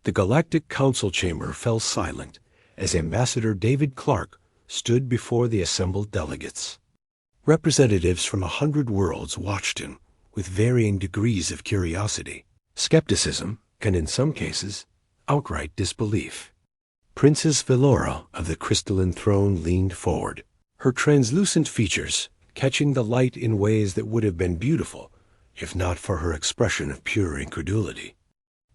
The Galactic Council chamber fell silent as Ambassador David Clark stood before the assembled delegates. Representatives from 100 worlds watched him with varying degrees of curiosity, skepticism, and in some cases, outright disbelief. Princess Velora of the Crystalline Throne leaned forward, her translucent features catching the light in ways that would have been beautiful if not for her expression of pure incredulity.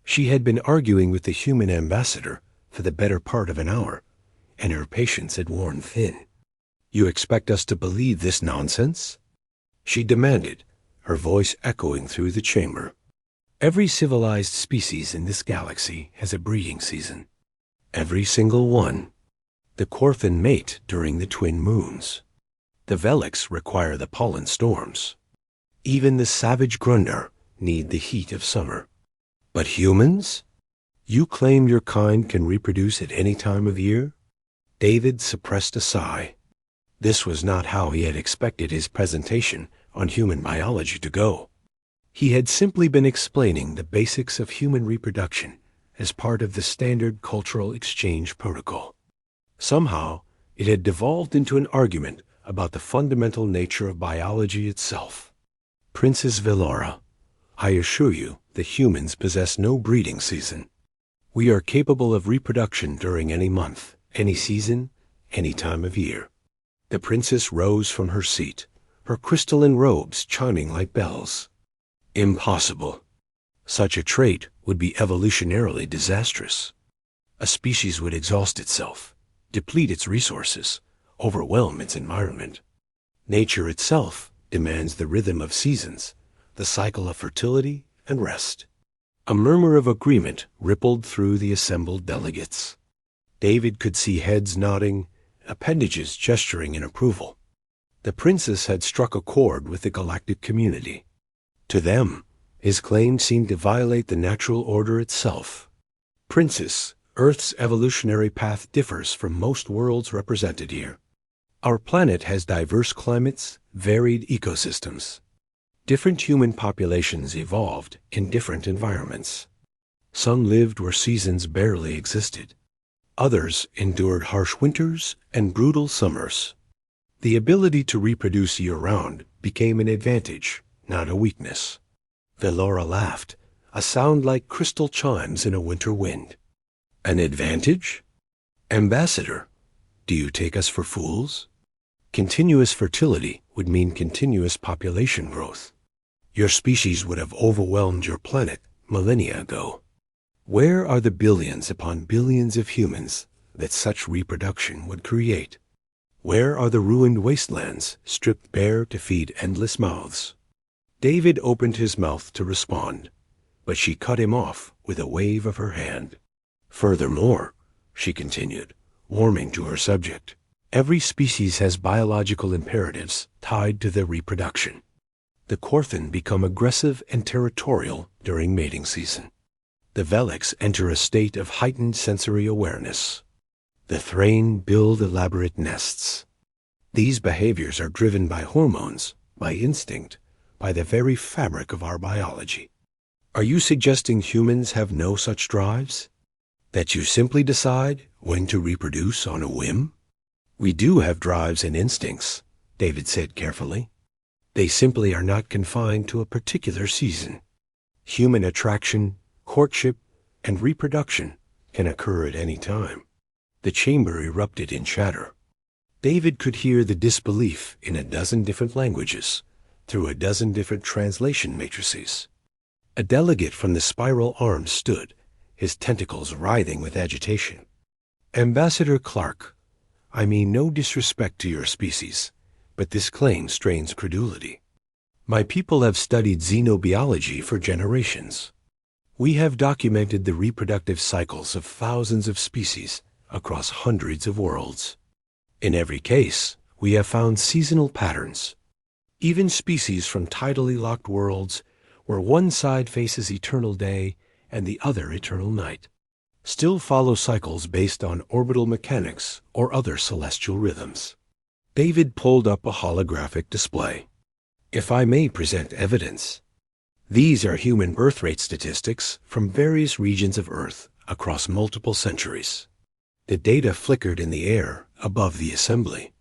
She had been arguing with the human ambassador for the better part of an hour, and her patience had worn thin. "You expect us to believe this nonsense?" she demanded, her voice echoing through the chamber. "Every civilized species in this galaxy has a breeding season. Every single one. The Korthan mate during the twin moons. The Velex require the pollen storms. Even the savage Grundar need the heat of summer. But humans? You claim your kind can reproduce at any time of year?" David suppressed a sigh. This was not how he had expected his presentation on human biology to go. He had simply been explaining the basics of human reproduction as part of the standard cultural exchange protocol. Somehow, it had devolved into an argument about the fundamental nature of biology itself. "Princess Velora, I assure you that humans possess no breeding season. We are capable of reproduction during any month, any season, any time of year." The princess rose from her seat, her crystalline robes chiming like bells. "Impossible. Such a trait would be evolutionarily disastrous. A species would exhaust itself, deplete its resources, overwhelm its environment. Nature itself demands the rhythm of seasons, the cycle of fertility and rest." A murmur of agreement rippled through the assembled delegates. David could see heads nodding, appendages gesturing in approval. The princess had struck a chord with the galactic community. To them, his claim seemed to violate the natural order itself. "Princess, Earth's evolutionary path differs from most worlds represented here. Our planet has diverse climates, varied ecosystems. Different human populations evolved in different environments. Some lived where seasons barely existed. Others endured harsh winters and brutal summers. The ability to reproduce year-round became an advantage, not a weakness." Velora laughed, a sound like crystal chimes in a winter wind. "An advantage? Ambassador, do you take us for fools? Continuous fertility would mean continuous population growth. Your species would have overwhelmed your planet millennia ago. Where are the billions upon billions of humans that such reproduction would create? Where are the ruined wastelands stripped bare to feed endless mouths?" David opened his mouth to respond, but she cut him off with a wave of her hand. "Furthermore," she continued, warming to her subject, "every species has biological imperatives tied to their reproduction. The Korthan become aggressive and territorial during mating season. The Velex enter a state of heightened sensory awareness. The Thrain build elaborate nests. These behaviors are driven by hormones, by instinct, by the very fabric of our biology. Are you suggesting humans have no such drives? That you simply decide when to reproduce on a whim?" "We do have drives and instincts," David said carefully. "They simply are not confined to a particular season. Human attraction, courtship, and reproduction can occur at any time." The chamber erupted in chatter. David could hear the disbelief in a dozen different languages, through a dozen different translation matrices. A delegate from the Spiral Arm stood, his tentacles writhing with agitation. "Ambassador Clark, I mean no disrespect to your species, but this claim strains credulity. My people have studied xenobiology for generations. We have documented the reproductive cycles of thousands of species across hundreds of worlds. In every case, we have found seasonal patterns. Even species from tidally locked worlds where one side faces eternal day and the other eternal night still follow cycles based on orbital mechanics or other celestial rhythms." David pulled up a holographic display. "If I may present evidence, these are human birth rate statistics from various regions of Earth across multiple centuries. The data flickered in the air above the assembly.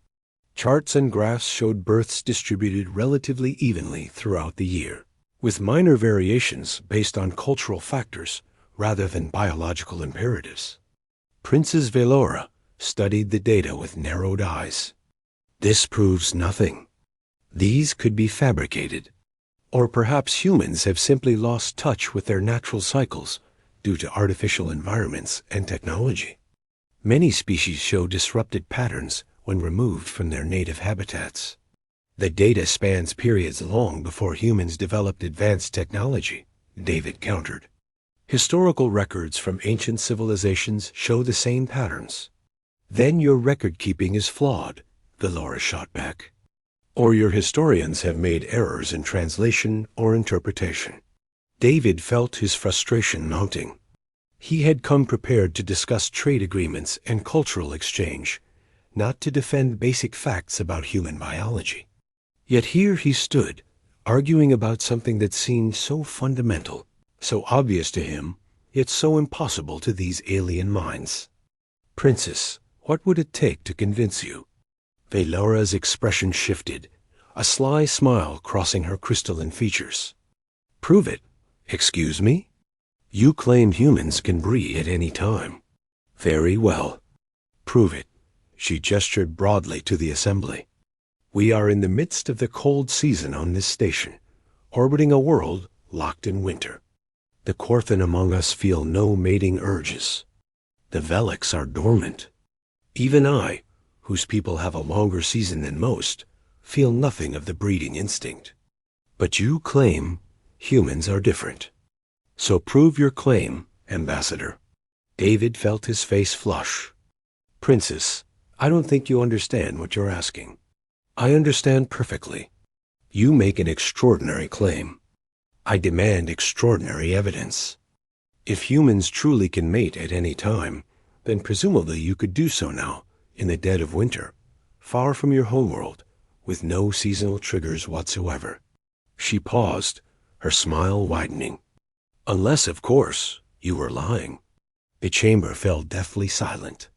Charts and graphs showed births distributed relatively evenly throughout the year, with minor variations based on cultural factors rather than biological imperatives. Princess Velora studied the data with narrowed eyes. This proves nothing. These could be fabricated. Or perhaps humans have simply lost touch with their natural cycles due to artificial environments and technology. Many species show disrupted patterns when removed from their native habitats. The data spans periods long before humans developed advanced technology, David countered. Historical records from ancient civilizations show the same patterns. Then your record-keeping is flawed, Velora shot back. Or your historians have made errors in translation or interpretation. David felt his frustration mounting. He had come prepared to discuss trade agreements and cultural exchange, not to defend basic facts about human biology. Yet here he stood, arguing about something that seemed so fundamental, so obvious to him, yet so impossible to these alien minds. Princess, what would it take to convince you? Velora's expression shifted, a sly smile crossing her crystalline features. Prove it. Excuse me? You claim humans can breed at any time. Very well. Prove it. She gestured broadly to the assembly. We are in the midst of the cold season on this station, orbiting a world locked in winter. The Korthan among us feel no mating urges. The Veliks are dormant. Even I, whose people have a longer season than most, feel nothing of the breeding instinct. But you claim humans are different. So prove your claim, Ambassador. David felt his face flush. Princess, I don't think you understand what you're asking. I understand perfectly. You make an extraordinary claim. I demand extraordinary evidence. If humans truly can mate at any time, then presumably you could do so now, in the dead of winter, far from your homeworld, with no seasonal triggers whatsoever. She paused, her smile widening. Unless, of course, you were lying. The chamber fell deathly silent.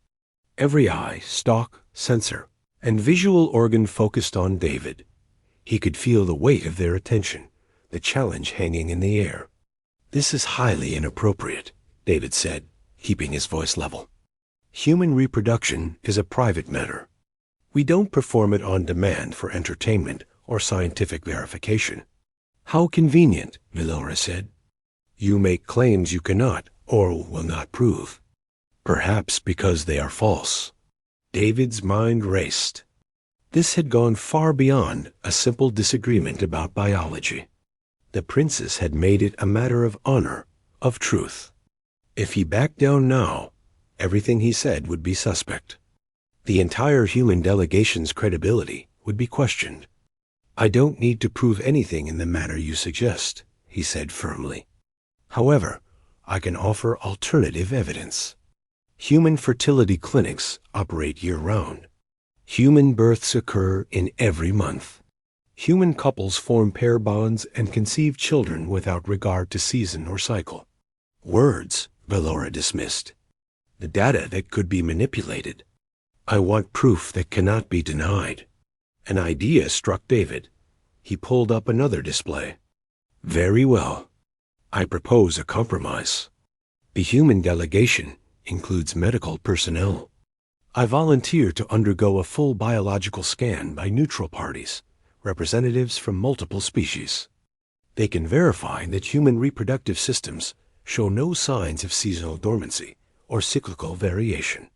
Every eye, stalk, sensor, and visual organ focused on David. He could feel the weight of their attention, the challenge hanging in the air. This is highly inappropriate, David said, keeping his voice level. Human reproduction is a private matter. We don't perform it on demand for entertainment or scientific verification. How convenient, Velora said. You make claims you cannot or will not prove. Perhaps because they are false. David's mind raced. This had gone far beyond a simple disagreement about biology. The princess had made it a matter of honor, of truth. If he backed down now, everything he said would be suspect. The entire human delegation's credibility would be questioned. I don't need to prove anything in the manner you suggest, he said firmly. However, I can offer alternative evidence. Human fertility clinics operate year-round. Human births occur in every month. Human couples form pair bonds and conceive children without regard to season or cycle. Words, Velora dismissed. The data that could be manipulated. I want proof that cannot be denied. An idea struck David. He pulled up another display. Very well. I propose a compromise. The human delegation includes medical personnel. I volunteer to undergo a full biological scan by neutral parties, representatives from multiple species. They can verify that human reproductive systems show no signs of seasonal dormancy or cyclical variation.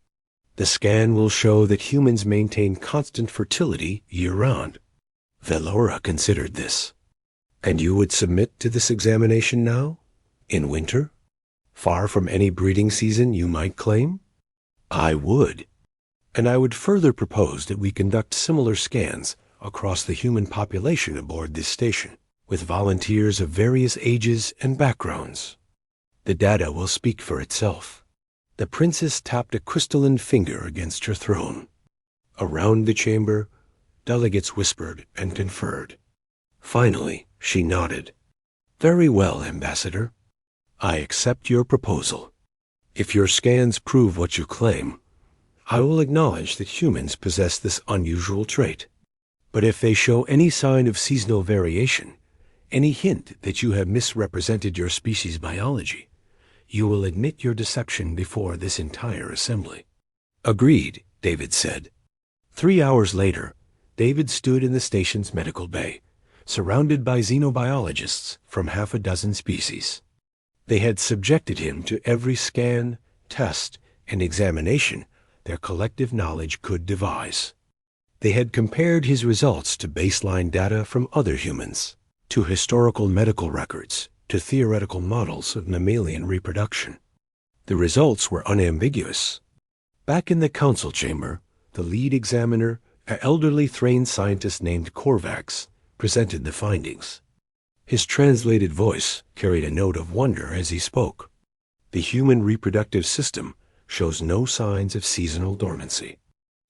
The scan will show that humans maintain constant fertility year-round. Velora considered this. And you would submit to this examination now? In winter? Far from any breeding season you might claim? I would. And I would further propose that we conduct similar scans across the human population aboard this station, with volunteers of various ages and backgrounds. The data will speak for itself. The princess tapped a crystalline finger against her throne. Around the chamber, delegates whispered and conferred. Finally, she nodded. Very well, Ambassador. I accept your proposal. If your scans prove what you claim, I will acknowledge that humans possess this unusual trait. But if they show any sign of seasonal variation, any hint that you have misrepresented your species' biology, you will admit your deception before this entire assembly." "Agreed," David said. 3 hours later, David stood in the station's medical bay, surrounded by xenobiologists from half a dozen species. They had subjected him to every scan, test, and examination their collective knowledge could devise. They had compared his results to baseline data from other humans, to historical medical records, to theoretical models of mammalian reproduction. The results were unambiguous. Back in the council chamber, the lead examiner, an elderly Thrain scientist named Korvax, presented the findings. His translated voice carried a note of wonder as he spoke. The human reproductive system shows no signs of seasonal dormancy.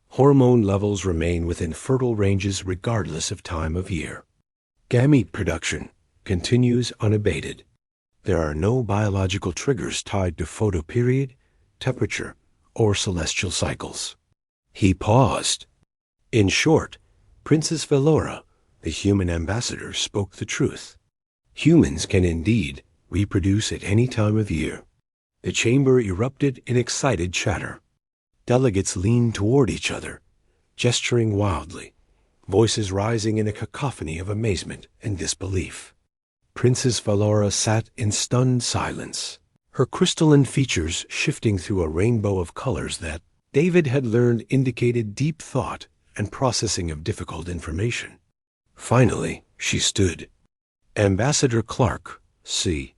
Hormone levels remain within fertile ranges regardless of time of year. Gamete production continues unabated. There are no biological triggers tied to photoperiod, temperature, or celestial cycles." He paused. In short, Princess Valora, the human ambassador, spoke the truth. Humans can indeed reproduce at any time of year. The chamber erupted in excited chatter. Delegates leaned toward each other, gesturing wildly, voices rising in a cacophony of amazement and disbelief. Princess Valora sat in stunned silence, her crystalline features shifting through a rainbow of colors that David had learned indicated deep thought and processing of difficult information. Finally, she stood. "Ambassador Clark, C.